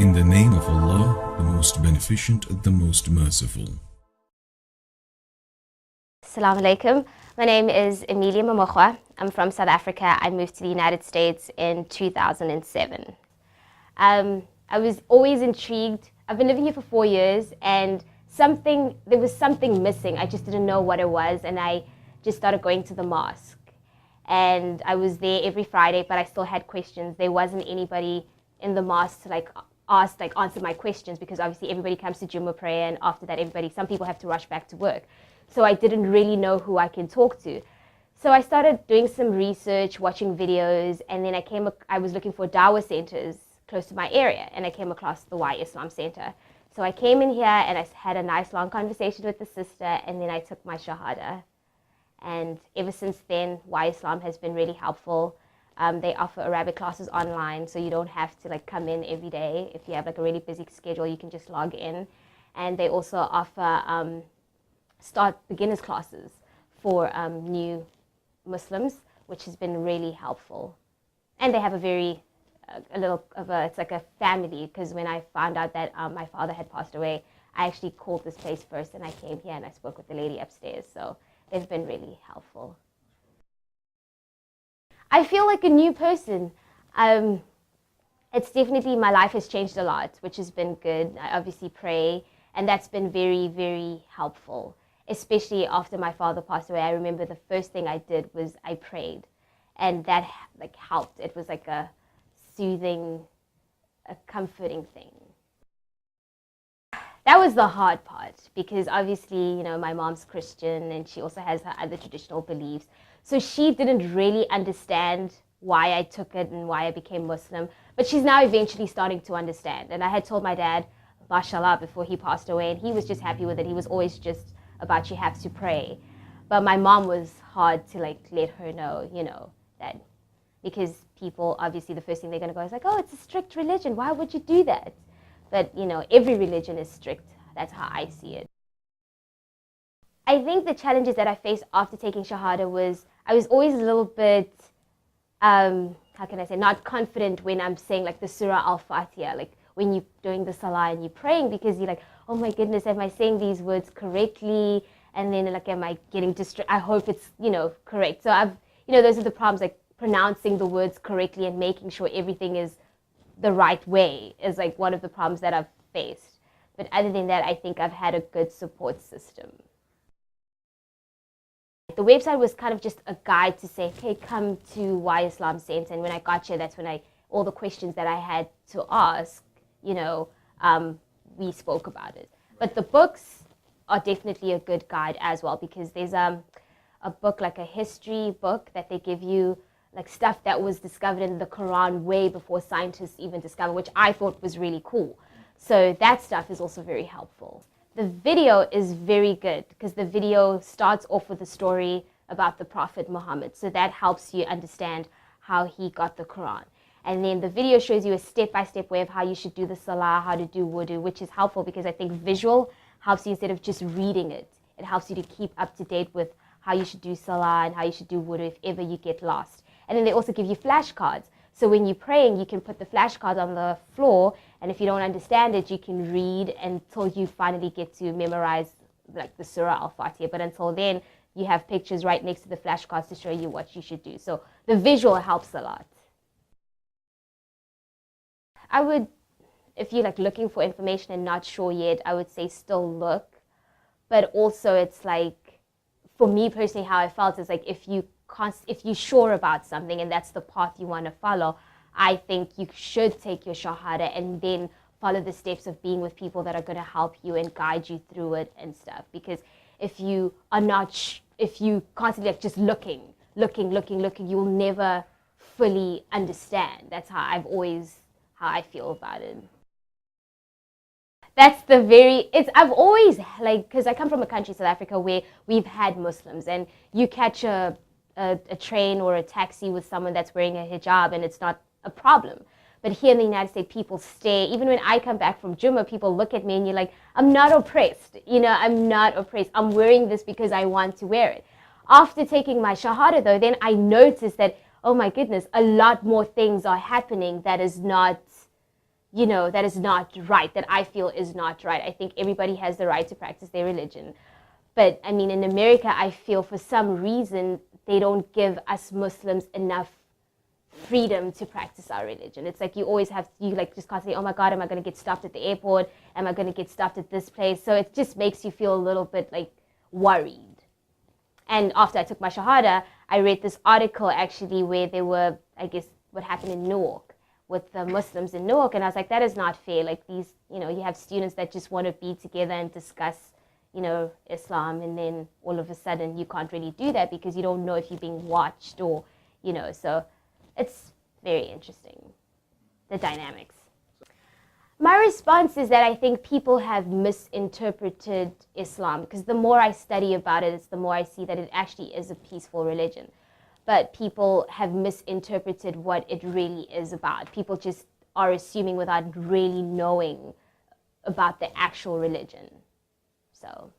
In the name of Allah, the most beneficent, the most merciful. Assalamu alaikum. My name is Emilia. I'm from South Africa. I moved to the United States in 2007. I was always intrigued. I've been living here for 4 years, and there was something missing. I just didn't know what it was, and I just started going to the mosque. And I was there every Friday, but I still had questions. There wasn't anybody in the mosque to answer my questions, because obviously everybody comes to Jummah prayer, and after that some people have to rush back to work. So I didn't really know who I can talk to. So I started doing some research, watching videos, and then I was looking for dawah centers close to my area, and I came across the To Islam Center. So I came in here and I had a nice long conversation with the sister, and then I took my shahada. And ever since then, To Islam has been really helpful. They offer Arabic classes online, so you don't have to come in every day. If you have a really busy schedule, you can just log in. And they also offer start beginners classes for new Muslims, which has been really helpful. And they have it's like a family, because when I found out that my father had passed away, I actually called this place first, and I came here and I spoke with the lady upstairs. So they've been really helpful. I feel like a new person. It's definitely, my life has changed a lot, which has been good. I obviously pray, and that's been very, very helpful. Especially after my father passed away, I remember the first thing I did was I prayed, and that helped. It was like a soothing, a comforting thing. That was the hard part, because obviously, my mom's Christian, and she also has her other traditional beliefs. So she didn't really understand why I took it and why I became Muslim, but she's now eventually starting to understand. And I had told my dad, mashallah, before he passed away, and he was just happy with it. He was always just about, you have to pray. But my mom was hard to let her know, that, because people, obviously the first thing they're going to go is oh, it's a strict religion, why would you do that? But every religion is strict. That's how I see it. I think the challenges that I faced after taking Shahada was, I was always a little bit, how can I say, not confident when I'm saying the Surah Al-Fatiha, when you're doing the Salah and you're praying, because you're oh my goodness, am I saying these words correctly? And then am I getting distracted? I hope it's, correct. So those are the problems, pronouncing the words correctly and making sure everything is the right way is one of the problems that I've faced. But other than that, I think I've had a good support system. The website was kind of just a guide to say, okay, come to To Islam Center. And when I got here, that's when all the questions that I had to ask, we spoke about it. But the books are definitely a good guide as well, because there's a book, a history book that they give you, stuff that was discovered in the Quran way before scientists even discovered, which I thought was really cool. So that stuff is also very helpful. The video is very good, because the video starts off with a story about the Prophet Muhammad. So that helps you understand how he got the Quran. And then the video shows you a step-by-step way of how you should do the Salah, how to do wudu, which is helpful, because I think visual helps you instead of just reading it. It helps you to keep up to date with how you should do Salah and how you should do wudu if ever you get lost. And then they also give you flashcards. So when you're praying, you can put the flashcards on the floor, and if you don't understand it, you can read until you finally get to memorize the Surah Al-Fatiha. But until then, you have pictures right next to the flashcards to show you what you should do. So the visual helps a lot. I would, if you're looking for information and not sure yet, I would say still look. But also it's for me personally, how I felt is if you're sure about something and that's the path you want to follow, I think you should take your Shahada and then follow the steps of being with people that are going to help you and guide you through it and stuff. Because if you are not, if you constantly just looking, you'll never fully understand. That's how I feel about it. That's I've always, because I come from a country, South Africa, where we've had Muslims, and you catch a train or a taxi with someone that's wearing a hijab and it's not a problem. But here in the United States, people stay. Even when I come back from Jummah, people look at me and you're I'm not oppressed. I'm not oppressed. I'm wearing this because I want to wear it. After taking my Shahada, though, then I noticed that, oh my goodness, a lot more things are happening that is not that is not right, that I feel is not right. I think everybody has the right to practice their religion. But I mean, in America, I feel for some reason they don't give us Muslims enough freedom to practice our religion. It's like you always have, you like just constantly, oh my God, am I going to get stopped at the airport? Am I going to get stopped at this place? So it just makes you feel a little bit like worried. And after I took my Shahada, I read this article actually where there were, I guess, what happened in Newark with the Muslims in Newark. And I was like, that is not fair. Like these, you have students that just want to be together and discuss, Islam. And then all of a sudden you can't really do that because you don't know if you're being watched or, so it's very interesting, the dynamics. My response is that I think people have misinterpreted Islam, because the more I study about it, it's the more I see that it actually is a peaceful religion. But people have misinterpreted what it really is about. People just are assuming without really knowing about the actual religion. So